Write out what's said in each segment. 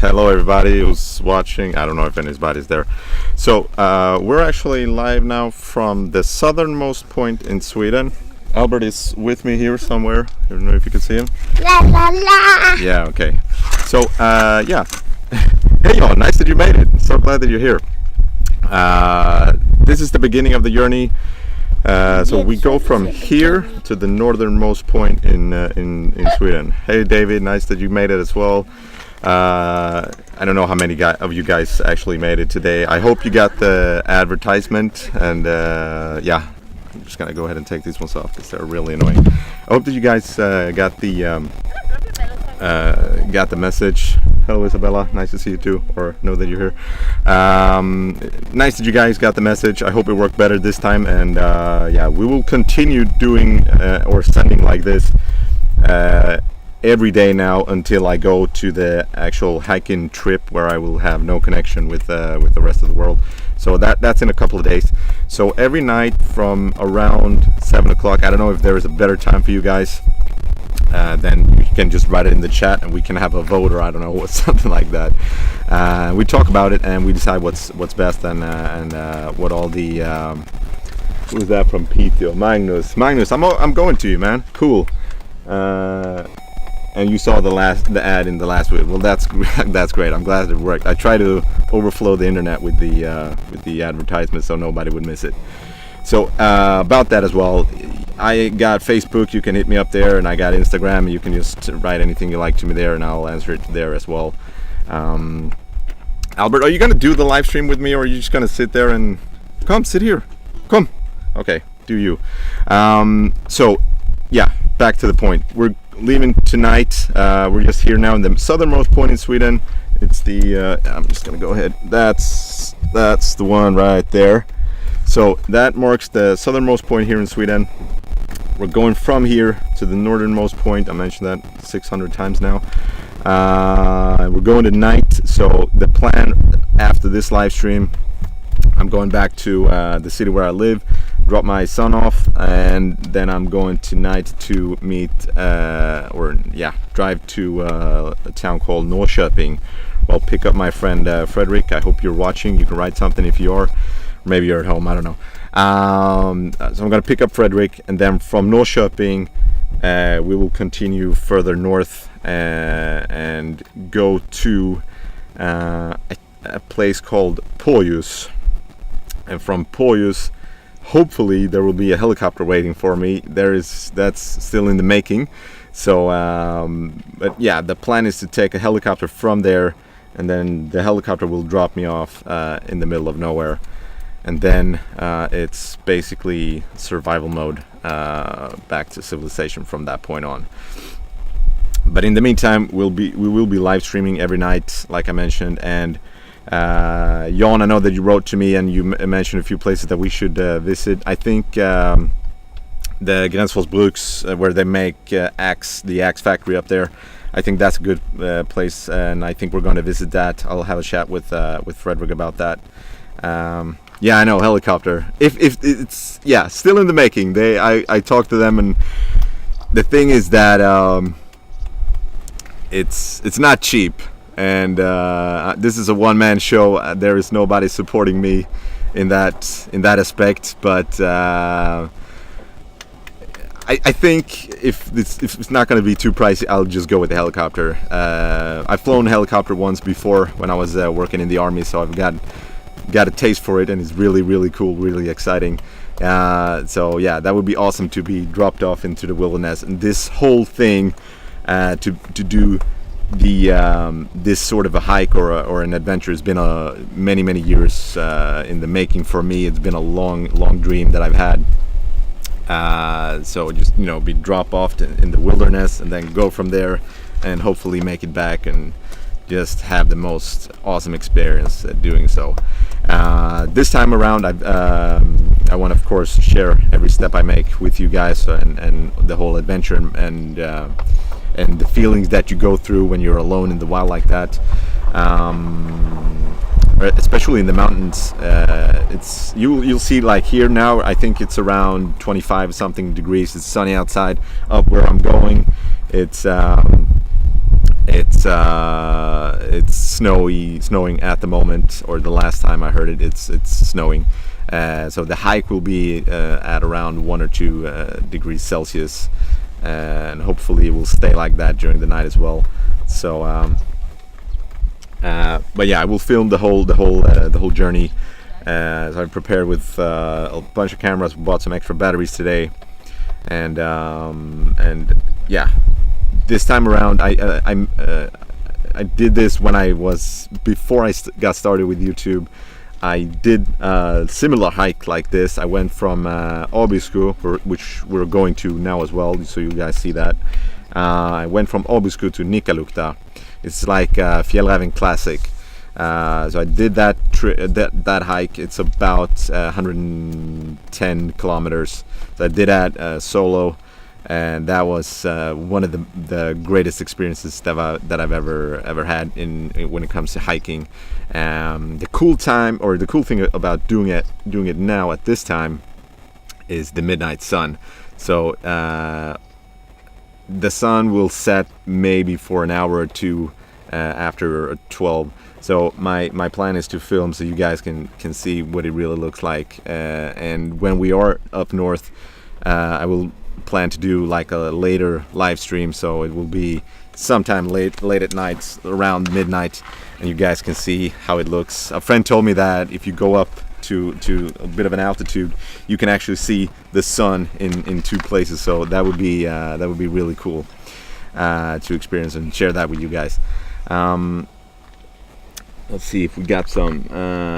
Hello everybody who's watching. I don't know if anybody's there. So we're actually live now from the southernmost point in Sweden. Albert is with me here somewhere. I don't know if you can see him. La la la. Yeah, okay. So yeah. Hey y'all, nice that you made it. So glad that you're here. This is the beginning of the journey. So we go from here to the northernmost point in Sweden. Hey David, nice that you made it as well. I don't know how many of you guys actually made it today. I hope you got the advertisement, and yeah, I'm just gonna go ahead and take these ones off because they're really annoying. I hope that you guys got the message. Hello Isabella, nice to see you too, or know that you're here. Nice that you guys got the message. I hope it worked better this time, and yeah, we will continue doing or sending like this every day now until I go to the actual hiking trip where I will have no connection with the rest of the world. So that's in a couple of days. So every night from around 7 o'clock, I don't know if there is a better time for you guys, then you can just write it in the chat and we can have a vote, or I don't know, something like that. We talk about it and we decide what's best, and what all the who's that from Piteå? Magnus, I'm going to you, man. Cool. And you saw the ad in the last week. Well, that's great. I'm glad it worked. I try to overflow the internet with the advertisement so nobody would miss it. So about that as well, I got Facebook. You can hit me up there, and I got Instagram. You can just write anything you like to me there, and I'll answer it there as well. Albert, are you gonna do the live stream with me, or are you just gonna sit there and come sit here? Come. Okay, do you? So yeah, back to the point. We're leaving tonight. We're just here now in the southernmost point in Sweden. It's the I'm just gonna go ahead. That's the one right there. So that marks the southernmost point here in Sweden. We're going from here to the northernmost point. I mentioned that 600 times now. We're going tonight. So the plan after this live stream, I'm going back to the city where I live, drop my son off, and then I'm going tonight to meet drive to a town called Norrköping. I'll pick up my friend Frederick. I hope you're watching. You can write something if you are. Maybe you're at home, I don't know. So I'm gonna pick up Frederick, and then from Norrköping we will continue further north and go to a place called Pohjois. And from Pohjois, hopefully there will be a helicopter waiting for me. That's still in the making. So but yeah, the plan is to take a helicopter from there, and then the helicopter will drop me off in the middle of nowhere, and then it's basically survival mode, back to civilization from that point on. But in the meantime, we will be live streaming every night, like I mentioned. And Jan, I know that you wrote to me and you mentioned a few places that we should visit. I think the Gränsfors Bruks, where they make the axe factory up there, I think that's a good place, and I think we're going to visit that. I'll have a chat with Frederick about that. Yeah, I know, helicopter. If it's still in the making. I talked to them, and the thing is that it's not cheap, and this is a one-man show. There is nobody supporting me in that aspect, but I think if it's not going to be too pricey, I'll just go with the helicopter. I've flown a helicopter once before when I was working in the army, so I've got a taste for it, and it's really, really cool, really exciting. So yeah, that would be awesome to be dropped off into the wilderness, and this whole thing to do this sort of a hike or an adventure has been many years in the making for me. It's been a long dream that I've had. So just be drop off in the wilderness, and then go from there and hopefully make it back and just have the most awesome experience doing so. This time around, I want to, of course, share every step I make with you guys, and the whole adventure, and the feelings that you go through when you're alone in the wild like that. Especially in the mountains, you'll see, like here now, I think it's around 25 something degrees. It's sunny outside. Up where I'm going, it's snowing at the moment, or the last time I heard it, it's snowing. So the hike will be at around 1 or 2 degrees Celsius, and hopefully it will stay like that during the night as well. So. But yeah, I will film the whole journey. So I prepared with a bunch of cameras. Bought some extra batteries today, and yeah, this time around I did this when before I got started with YouTube. I did a similar hike like this. I went from Abisko, which we're going to now as well, so you guys see that. I went from Abisko to Nikkaluokta. It's like a Fjällräven Classic. So I did that hike. It's about 110 kilometers. So I did that solo, and that was one of the greatest experiences that I've ever had when it comes to hiking. The cool thing about doing it now at this time is the midnight sun. So the sun will set maybe for an hour or two after 12. So my plan is to film so you guys can see what it really looks like. And when we are up north, I will plan to do like a later live stream. So it will be sometime late at night, around midnight, and you guys can see how it looks. A friend told me that if you go up to a bit of an altitude, you can actually see the sun in 2 places. So that would be really cool to experience and share that with you guys. Let's see if we got some.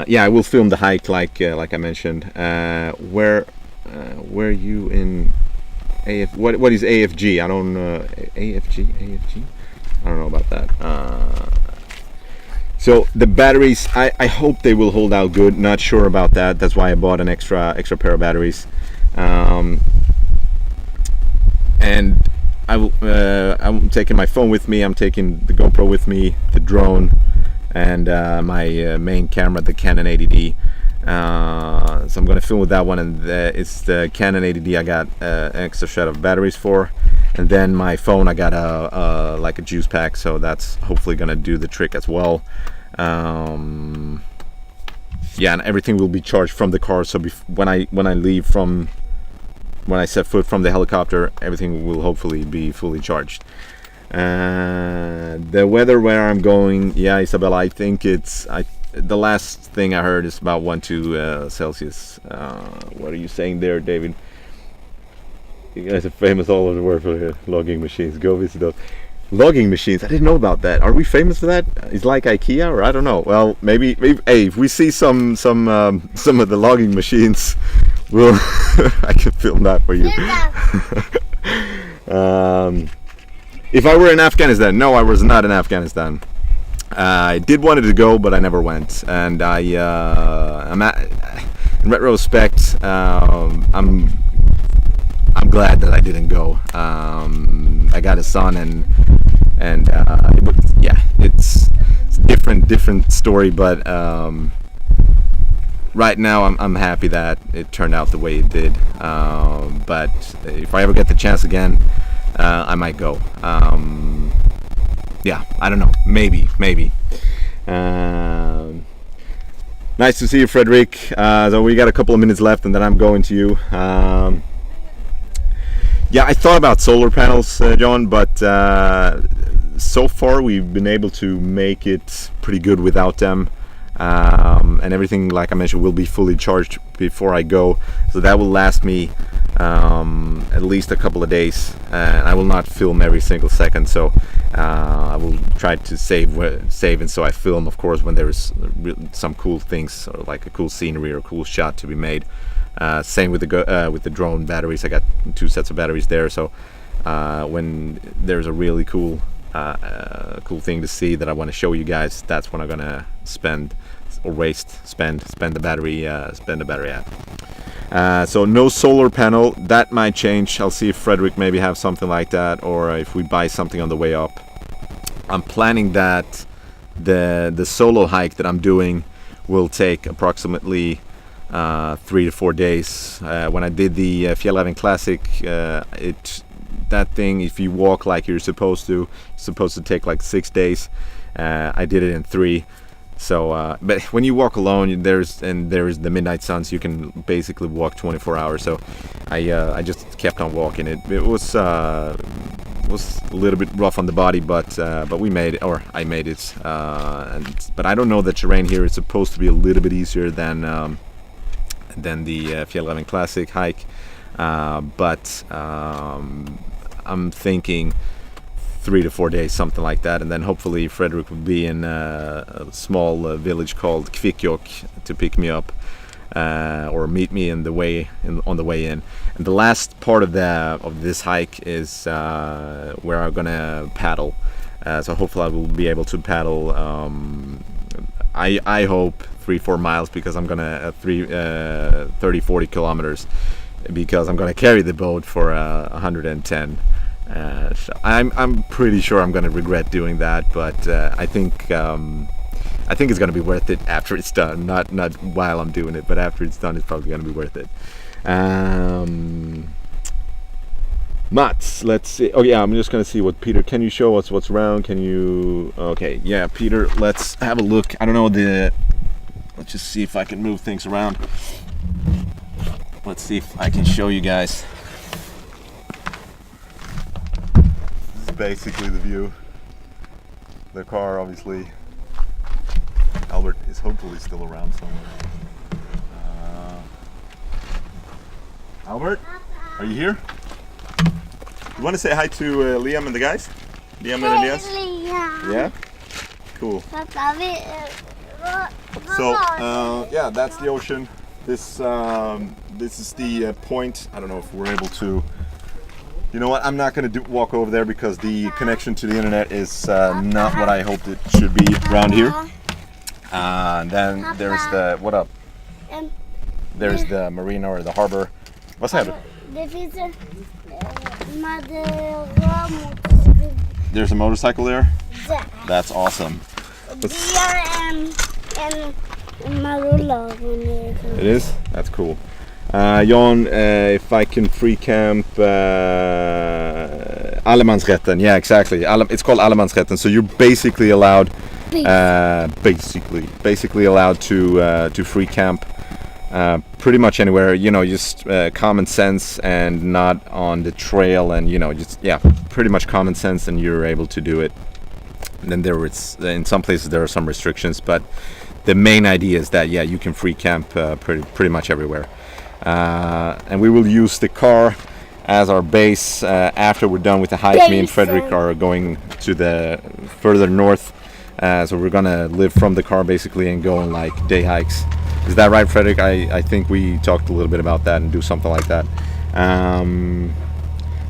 Yeah, I will film the hike like I mentioned. Where are you in what is AFG? I don't know. AFG. I don't know about that. So the batteries, I hope they will hold out good. Not sure about that. That's why I bought an extra pair of batteries. And I'm taking my phone with me. I'm taking the GoPro with me, the drone, and my main camera, the Canon 80D. So I'm going to film with that one, and it's the Canon 80D I got an extra set of batteries for. And then my phone, I got like a juice pack, so that's hopefully going to do the trick as well. Yeah, and everything will be charged from the car. So when I set foot from the helicopter, everything will hopefully be fully charged. The weather where I'm going, yeah, Isabella, I think the last thing I heard is about 1-2 Celsius. What are you saying there, David? You guys are famous all over the world for logging machines. Go visit those. Logging machines, I didn't know about that. Are we famous for that? It's like IKEA, or I don't know. Well, maybe hey, if we see some of the logging machines, I can film that for you. If I were in Afghanistan, no, I was not in Afghanistan. I did wanted to go, but I never went. And in retrospect, I'm glad that I didn't go. I got a son, and yeah, it's a different story. But right now, I'm happy that it turned out the way it did. But if I ever get the chance again, I might go. Yeah, I don't know. Maybe. Nice to see you, Frederick. So we got a couple of minutes left, and then I'm going to you. Yeah, I thought about solar panels, John, but so far we've been able to make it pretty good without them. And everything, like I mentioned, will be fully charged before I go, so that will last me at least a couple of days. And I will not film every single second, so I will try to save, and so I film, of course, when there is some cool things, or like a cool scenery or a cool shot to be made. Same with the drone batteries. I got 2 sets of batteries there, so when there's a really cool cool thing to see that I want to show you guys, that's when I'm gonna spend the battery at. So no solar panel, that might change. I'll see if Frederick maybe have something like that, or if we buy something on the way up. I'm planning that the solo hike that I'm doing will take approximately 3 to 4 days. When I did the Fjällräven Classic, that thing, if you walk like you're supposed to, it's supposed to take like 6 days. I did it in 3. So, but when you walk alone, there's the midnight sun, so you can basically walk 24 hours. So, I just kept on walking. It was a little bit rough on the body, but we made it, or I made it. But I don't know, the terrain here is supposed to be a little bit easier than the Fjällräven Classic hike. But I'm thinking 3 to 4 days, something like that, and then hopefully Frederick will be in a small village called Kvikkjokk to pick me up, or meet me on the way in. And the last part of this hike is where I'm gonna paddle. So hopefully I will be able to paddle. I hope 3-4 miles, because I'm gonna 30-40 kilometers, because I'm gonna carry the boat for 110. So I'm pretty sure I'm gonna regret doing that, but I think it's gonna be worth it after it's done. Not while I'm doing it, but after it's done, it's probably gonna be worth it. Mats, let's see. Oh yeah, I'm just gonna see what Peter. Can you show us what's around? Can you? Okay, yeah, Peter. Let's have a look. I don't know Let's just see if I can move things around. Let's see if I can show you guys. Basically the view. The car, obviously. Albert is hopefully still around somewhere. Albert, are you here? You want to say hi to Liam and the guys? Liam and Elias? Liam. Yeah? Cool. So, yeah, that's the ocean. This is the point. I don't know if we're able to. You know what? I'm not going to walk over there, because the connection to the internet is not what I hoped it should be around here. And then there's the There's the marina, or the harbor. What's that? There's a motorcycle there. That's awesome. It is? That's cool. Jan, if I can free camp Allemansrätten. Yeah, exactly. It's called Allemansrätten. So you're basically allowed, basically allowed to free camp pretty much anywhere. You know, just common sense, and not on the trail, and just pretty much common sense, and you're able to do it. And then in some places there are some restrictions, but the main idea is that you can free camp pretty much everywhere. And we will use the car as our base after we're done with the hike. Me and Frederick are going to the further north, so we're gonna live from the car basically and go on like day hikes. Is that right, Frederick? I think we talked a little bit about that, and do something like that.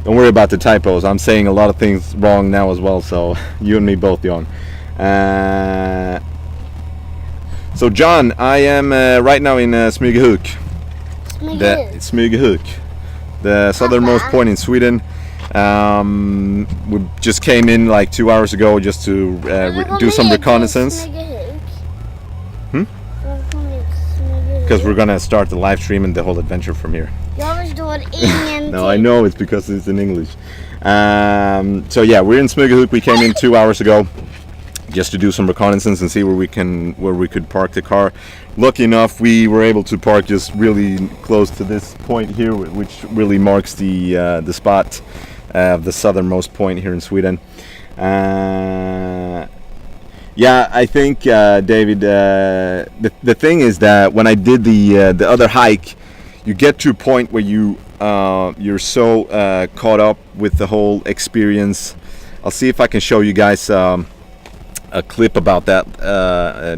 Don't worry about the typos. I'm saying a lot of things wrong now as well, so you and me both, Jon. So John, I am right now in Smygehuk. Smygehuk, the southernmost point in Sweden. We just came in like 2 hours ago just to do some reconnaissance. Because we're gonna start the live stream and the whole adventure from here. No, I know, it's because it's in English. So yeah, we're in Smygehuk. We came in 2 hours ago just to do some reconnaissance and see where we could park the car. Lucky enough, we were able to park just really close to this point here, which really marks the spot of the southernmost point here in Sweden. Yeah, I think David, the thing is that when I did the other hike, you get to a point where you're so caught up with the whole experience. I'll see if I can show you guys a clip about that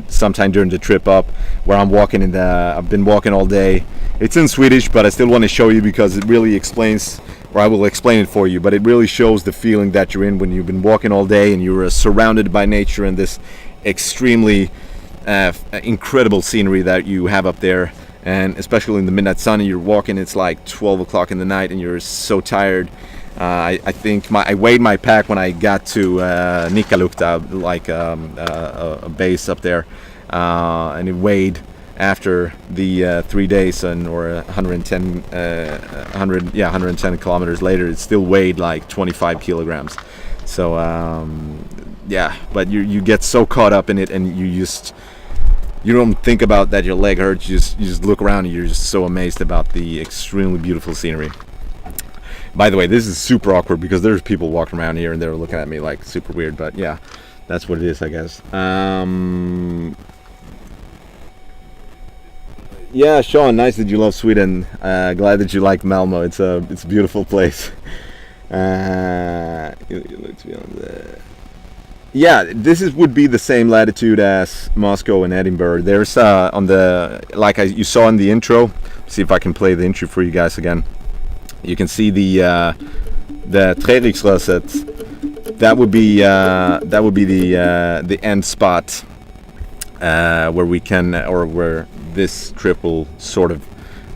sometime during the trip up, where I'm walking I've been walking all day. It's in Swedish, but I still want to show you because it really explains or I will explain it for you, but it really shows the feeling that you're in when you've been walking all day and you're surrounded by nature and this extremely incredible scenery that you have up there. And especially in the midnight sun, and you're walking, it's like 12 o'clock in the night and you're so tired. I think I weighed my pack when I got to Nikkaluokta, like a base up there, and it weighed after the 3 days or 110 kilometers later, it still weighed like 25 kilograms. So yeah, but you get so caught up in it, and you don't think about that your leg hurts. You just look around and you're just so amazed about the extremely beautiful scenery. By the way, this is super awkward because there's people walking around here and they're looking at me like super weird, but yeah, that's what it is, I guess. Yeah, Sean, nice that you love Sweden. Glad that you like Malmo. It's a beautiful place. Yeah, this would be the same latitude as Moscow and Edinburgh. There's on the, like you saw in the intro. See if I can play the intro for you guys again. You can see the Treriksröset. That would be the end spot where we can, or where this trip will sort of,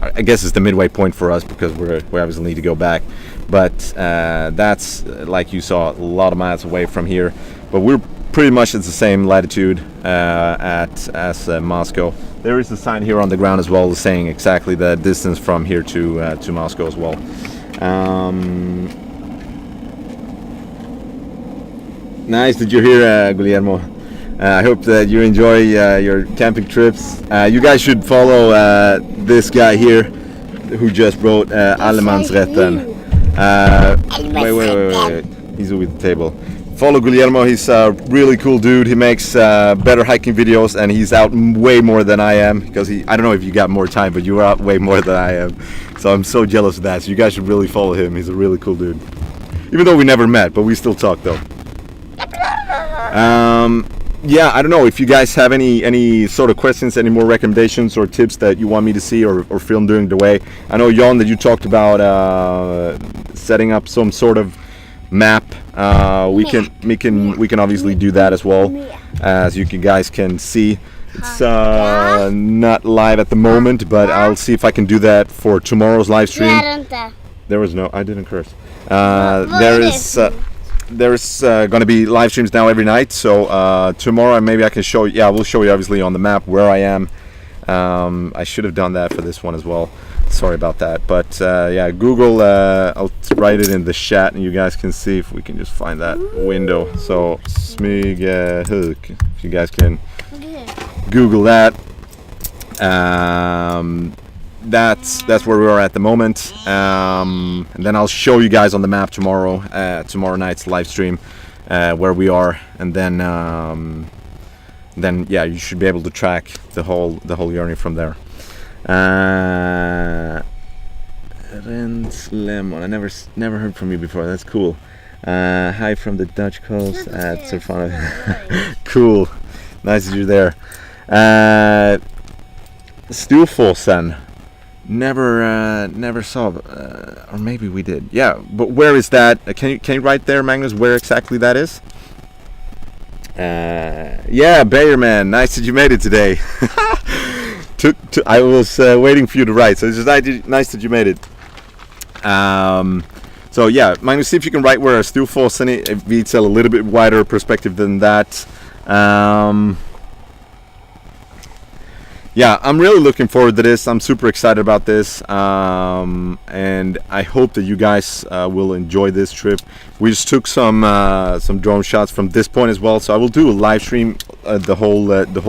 I guess it's the midway point for us because we obviously need to go back. But that's, like you saw, a lot of miles away from here. But we're pretty much at the same latitude as Moscow. There is a sign here on the ground as well saying exactly the distance from here to Moscow as well. Nice that you're here, Guillermo. I hope that you enjoy your camping trips. You guys should follow this guy here who just wrote Allemansrätten. Wait. He's with the table. Follow Guillermo. He's a really cool dude. He makes better hiking videos, and he's out way more than I am because I don't know if you got more time, but you are out way more than I am. So I'm so jealous of that. So you guys should really follow him. He's a really cool dude. Even though we never met, but we still talk though. Yeah, I don't know if you guys have any sort of questions, any more recommendations or tips that you want me to see or film during the way. I know, Jon, that you talked about setting up some sort of map. We can obviously do that as well, as you guys can see. It's not live at the moment, but I'll see if I can do that for tomorrow's live stream. There was no, I didn't curse. There's going to be live streams now every night, so tomorrow maybe I can show you. Yeah, we'll show you obviously on the map where I am. I should have done that for this one as well. Sorry about that, but yeah, Google, I'll write it in the chat and you guys can see if we can just find that window. So Smygehuk, if you guys can Google that. That's where we are at the moment, and then I'll show you guys on the map tomorrow night's live stream where we are, and then yeah, you should be able to track the whole journey from there. Rens Lemon, I never heard from you before. That's cool. Hi from the Dutch coast at Surfano. Cool, nice that you're there. Stufosen. Never saw, or maybe we did. Yeah, but where is that? Can you write there, Magnus, where exactly that is? Yeah, Bayer man, nice that you made it today. I was waiting for you to write, so it's just nice that you made it. So yeah, Magnus, see if you can write where Stufosen is. If we tell a little bit wider perspective than that. Yeah, I'm really looking forward to this. I'm super excited about this, and I hope that you guys will enjoy this trip. We just took some drone shots from this point as well, so I will do a live stream the whole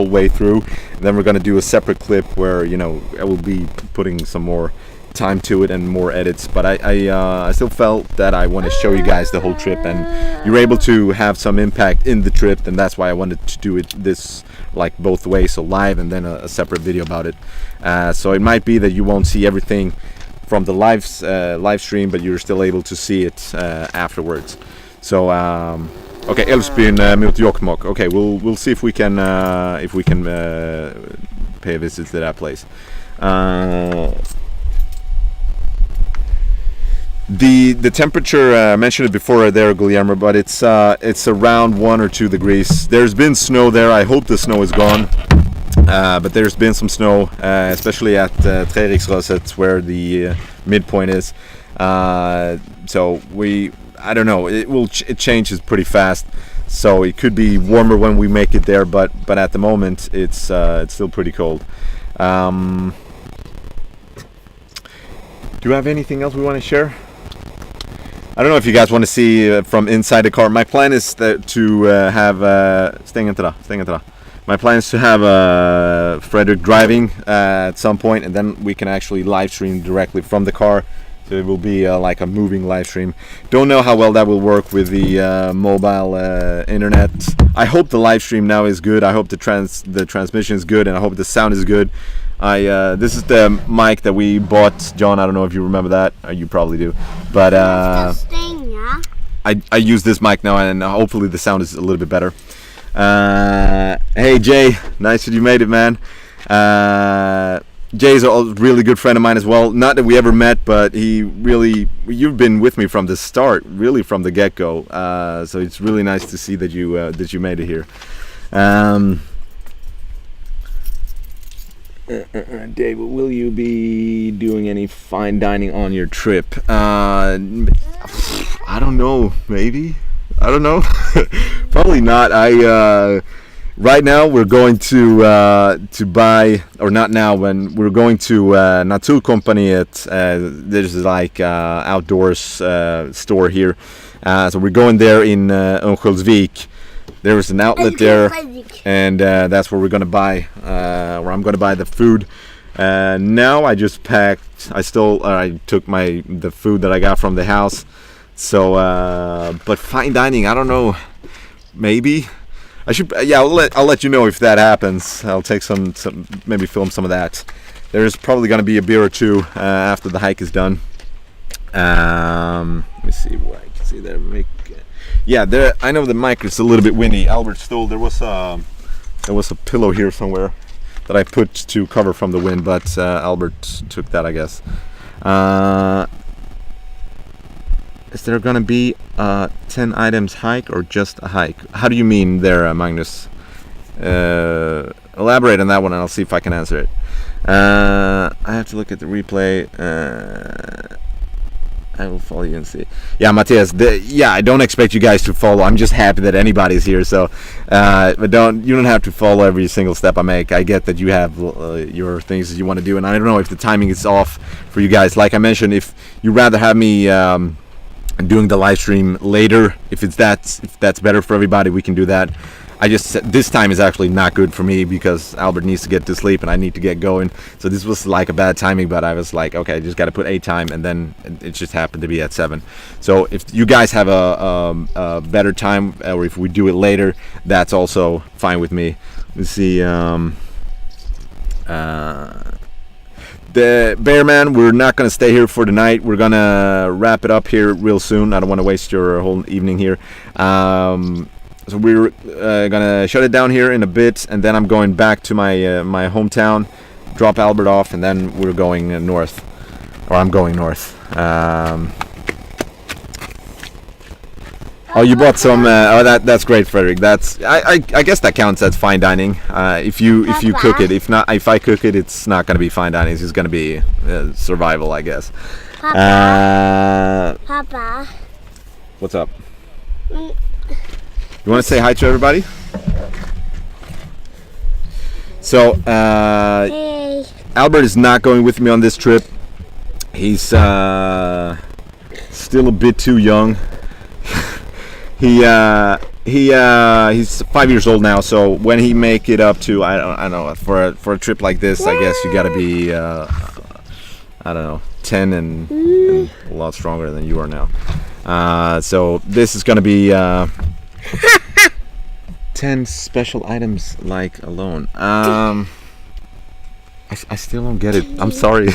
way through. And then we're gonna do a separate clip where I will be putting some more time to it and more edits. But I still felt that I want to show you guys the whole trip, and you're able to have some impact in the trip, and that's why I wanted to do it this like both ways, so live and then a separate video about it. So it might be that you won't see everything from the live stream, but you're still able to see it afterwards. So okay, Älvsbyn mot Jokkmokk. Okay, we'll see if we can pay a visit The temperature, I mentioned it before there, Guillermo, but it's around 1 or 2 degrees. There's been snow there. I hope the snow is gone. But there's been some snow, especially at Treriksrøset, where the midpoint is. So I don't know. It changes pretty fast. So it could be warmer when we make it there, but at the moment it's still pretty cold. Do you have anything else we want to share? I don't know if you guys want to see from inside the car. My plan is to have my plan is to have Fredrik driving at some point, and then we can actually live stream directly from the car. So it will be like a moving live stream. Don't know how well that will work with the mobile internet. I hope the live stream now is good. I hope the transmission is good, and I hope the sound is good. This is the mic that we bought, John. I don't know if you remember that. You probably do. But I use this mic now, and hopefully the sound is a little bit better. Hey Jay, nice that you made it, man. Jay's a really good friend of mine as well. Not that we ever met, but you've been with me from the start, really from the get-go. So it's really nice to see that you made it here. Dave, will you be doing any fine dining on your trip? I don't know. Maybe. I don't know. Probably not. Right now we're going to buy, or not now, when we're going to Naturkompaniet. There's like outdoors store here. So we're going there in Örnsköldsvik. There is an outlet there, and that's where we're going to buy, where I'm going to buy the food. Now I just packed. I took the food that I got from the house. So, but fine dining, I don't know. Maybe I should. Yeah, I'll let you know if that happens. I'll take some maybe film some of that. There's probably going to be a beer or two after the hike is done. Let me see what I can see there. Yeah, there. I know the mic is a little bit windy. Albert stole. There was a pillow here somewhere that I put to cover from the wind, but Albert took that, I guess. Is there gonna be a 10 items hike or just a hike? How do you mean there, Magnus? Elaborate on that one and I'll see if I can answer it. I have to look at the replay. I will follow you and see. Yeah, Matthias. I don't expect you guys to follow. I'm just happy that anybody's here. So, but you don't have to follow every single step I make. I get that you have your things that you want to do, and I don't know if the timing is off for you guys. Like I mentioned, if you rather have me doing the live stream later, if that's better for everybody, we can do that. I just said this time is actually not good for me because Albert needs to get to sleep and I need to get going. So this was like a bad timing, but I was like, okay, I just got to put a time, and then it just happened to be at 7. So if you guys have a better time, or if we do it later, that's also fine with me. Let's see. The Bearman, we're not going to stay here for the night. We're going to wrap it up here real soon. I don't want to waste your whole evening here. So we're gonna shut it down here in a bit, and then I'm going back to my my hometown, drop Albert off, and then we're going north, or I'm going north. Oh, you bought some. That's great, Frederick. That's I guess that counts as fine dining. If you cook it. If I cook it, it's not gonna be fine dining. It's just gonna be survival, I guess. Papa. What's up? You want to say hi to everybody? So, Hey. Albert is not going with me on this trip. He's still a bit too young. He's 5 years old now. So when he make it up to, I don't know, for a trip like this, I guess you got to be I don't know, 10 and a lot stronger than you are now. So this is gonna be 10 special items like alone. I still don't get it. I'm sorry.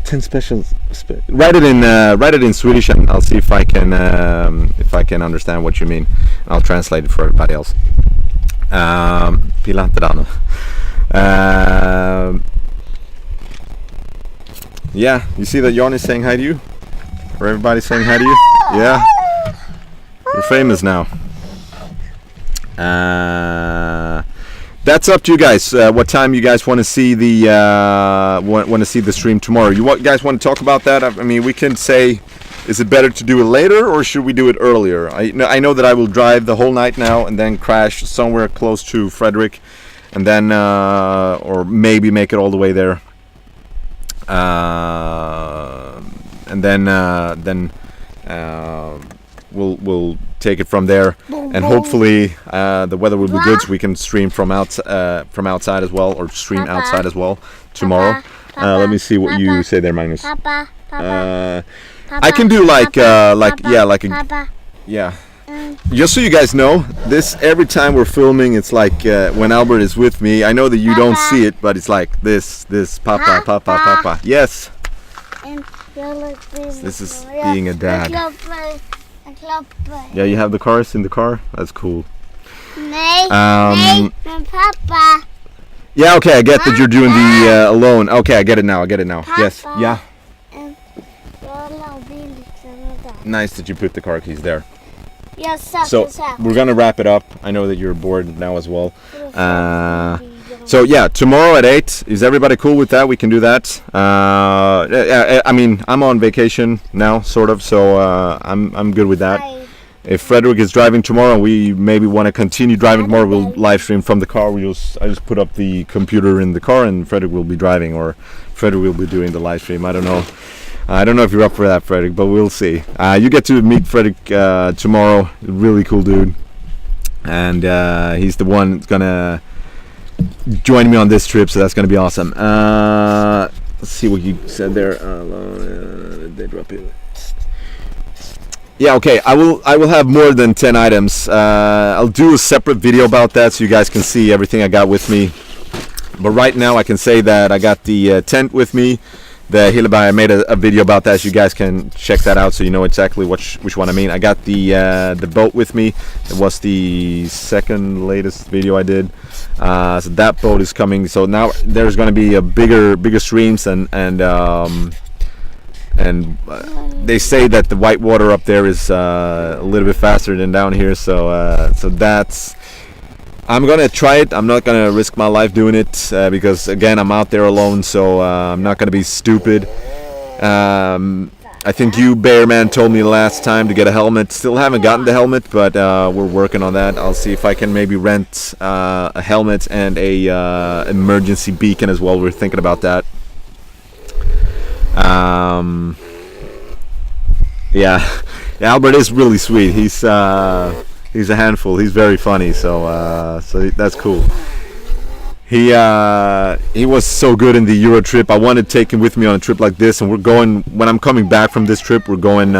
10 special. Write it in Swedish, and I'll see if I can understand what you mean. I'll translate it for everybody else. Pila inte där. Yeah, you see that Jan is saying hi to you. Or everybody saying hi to you? Yeah. You're famous now. That's up to you guys. What time you guys want to see the want to see the stream tomorrow? You guys want to talk about that? I mean, we can say, is it better to do it later or should we do it earlier? I know that I will drive the whole night now and then crash somewhere close to Frederick, and then or maybe make it all the way there, and then we'll take it from there, and hopefully the weather will be good so we can stream from outside as well, or stream outside as well tomorrow. Let me see what you say there, Magnus. I can do like just so you guys know, this every time we're filming, it's like when Albert is with me, I know that you don't see it, but it's like this papa. Yes, this is being a dad. Yeah, you have the cars in the car. That's cool. Papa. Yeah, okay, I get that you're doing the alone. Okay, I get it now. Yes, yeah. Nice that you put the car keys there. So we're gonna wrap it up. I know that you're bored now as well. So yeah, tomorrow at 8. Is everybody cool with that? We can do that. I mean, I'm on vacation now, sort of. So I'm good with that. If Frederick is driving tomorrow, we maybe want to continue driving tomorrow. We'll live stream from the car. I just put up the computer in the car, and Frederick will be driving, or Frederick will be doing the live stream. I don't know. I don't know if you're up for that, Frederick, but we'll see. You get to meet Frederick tomorrow. Really cool dude, and he's the one that's gonna join me on this trip, so that's gonna be awesome. Let's see what you said there. They drop it. Yeah, okay. I will have more than 10 items. I'll do a separate video about that so you guys can see everything I got with me. But right now I can say that I got the tent with me. The Hilleberg, I made a video about that, so you guys can check that out so you know exactly which one I mean. I got the boat with me. It was the second latest video I did. So that boat is coming. So now there's going to be a bigger streams, and they say that the white water up there is a little bit faster than down here. So that's. I'm gonna try it. I'm not gonna risk my life doing it because again I'm out there alone, so I'm not gonna be stupid. I think you, Bearman, told me last time to get a helmet. Still haven't gotten the helmet, but we're working on that. I'll see if I can maybe rent a helmet and a emergency beacon as well. We're thinking about that. Yeah, Albert is really sweet. He's a handful. He's very funny, so that's cool. He was so good in the Euro trip. I wanted to take him with me on a trip like this, and we're going, when I'm coming back from this trip, we're going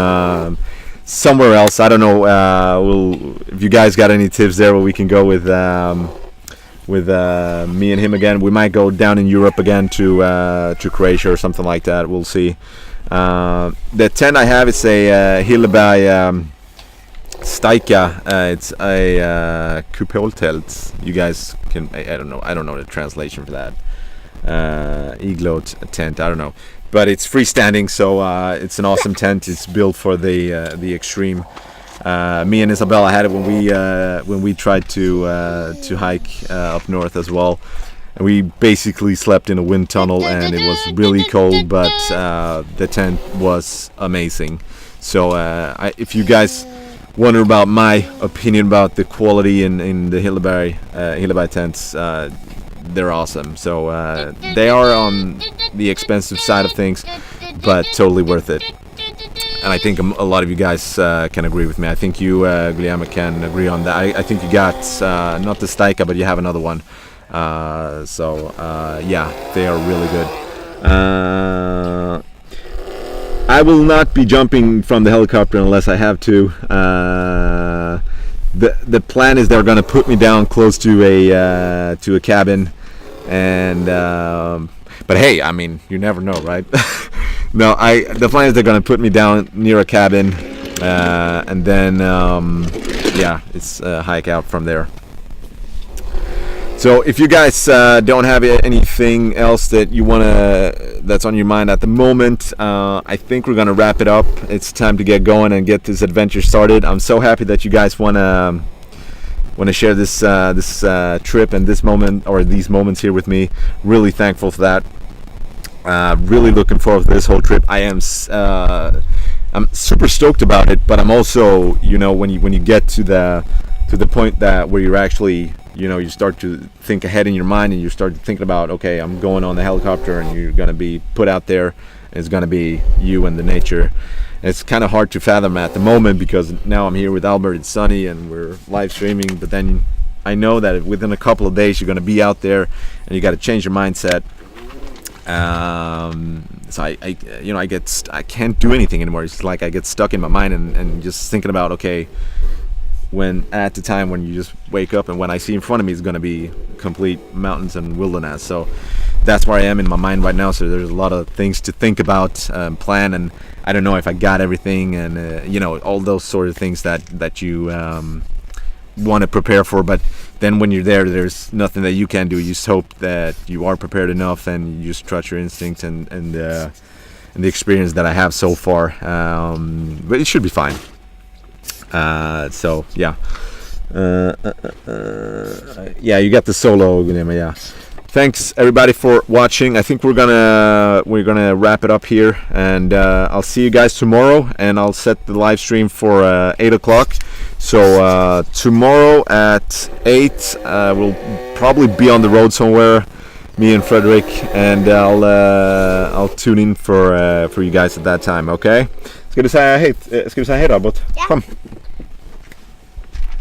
somewhere else. I don't know. If you guys got any tips there where we can go with me and him again, we might go down in Europe again to Croatia or something like that. We'll see. The tent I have is a Hilleberg Staika. It's a kupoltält. You guys can. I don't know. I don't know the translation for that. Igloo tent. I don't know. But it's freestanding, so it's an awesome tent. It's built for the extreme. Me and Isabella had it when we tried to hike up north as well. And we basically slept in a wind tunnel, and it was really cold, but the tent was amazing. So if you guys wonder about my opinion about the quality in the Hilleberg tents, they're awesome. So they are on the expensive side of things, but totally worth it. And I think a lot of you guys can agree with me. I think you, Guillermo, can agree on that. I think you got not the Staika, but you have another one. Yeah, they are really good. I will not be jumping from the helicopter unless I have to. The plan is they're going to put me down close to a cabin, and but hey, I mean, you never know, right? No, the plan is they're going to put me down near a cabin, and then yeah, it's a hike out from there. So if you guys don't have anything else that you that's on your mind at the moment, I think we're gonna wrap it up. It's time to get going and get this adventure started. I'm so happy that you guys wanna share this trip and this moment, or these moments here with me. Really thankful for that. Really looking forward to this whole trip. I'm super stoked about it, but I'm also, when you get to the point that where you're actually, you start to think ahead in your mind, and you start thinking about, okay, I'm going on the helicopter, and you're gonna be put out there, and it's gonna be you and the nature. And it's kind of hard to fathom at the moment, because now I'm here with Albert and Sunny, and we're live streaming. But then I know that within a couple of days you're gonna be out there, and you got to change your mindset. So I can't do anything anymore. It's like I get stuck in my mind and just thinking about, okay, when at the time when you just wake up and when I see in front of me is going to be complete mountains and wilderness. So that's where I am in my mind right now. So there's a lot of things to think about, plan, and I don't know if I got everything, and all those sort of things that you want to prepare for. But then when you're there's nothing that you can do. You just hope that you are prepared enough, and you just trust your instincts and the experience that I have so far. But it should be fine. So yeah, you got the solo, yeah. Thanks everybody for watching. I think we're gonna wrap it up here, and I'll see you guys tomorrow, and I'll set the live stream for 8 o'clock. So tomorrow at 8, we'll probably be on the road somewhere, me and Fredrik, and I'll tune in for you guys at that time. Okay? Ska du säga hej, Robot? Ja. Kom.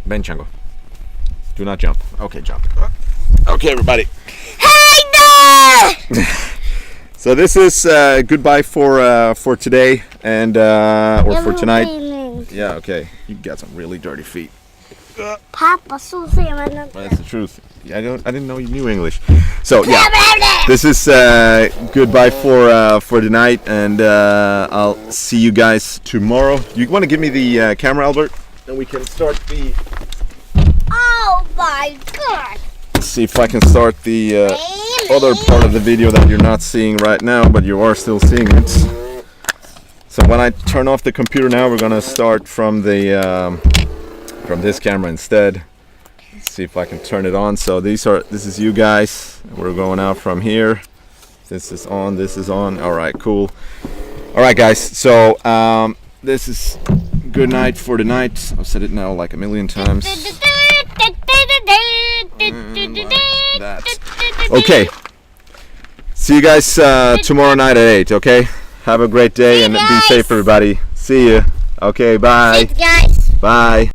Ben Chango. Do not jump. Okay, jump. Okay, everybody. Hey there! So this is goodbye for today, and or for tonight. Yeah, okay. You got some really dirty feet. Pappa, så ser man inte. That's the truth. I didn't know you knew English. So yeah, this is goodbye for tonight, and I'll see you guys tomorrow. You want to give me the camera, Albert, and we can start the. Oh my god! Let's see if I can start the other part of the video that you're not seeing right now, but you are still seeing it. So when I turn off the computer now, we're gonna start from the from this camera instead. Let's see if I can turn it on. So this is you guys. We're going out from here. This is on. This is on. All right, cool. All right, guys. So this is good night for tonight. I've said it now like a million times. Like that. Okay. See you guys tomorrow night at 8. Okay. Have a great day and be safe, everybody. See you. Okay. Bye. Guys. Bye.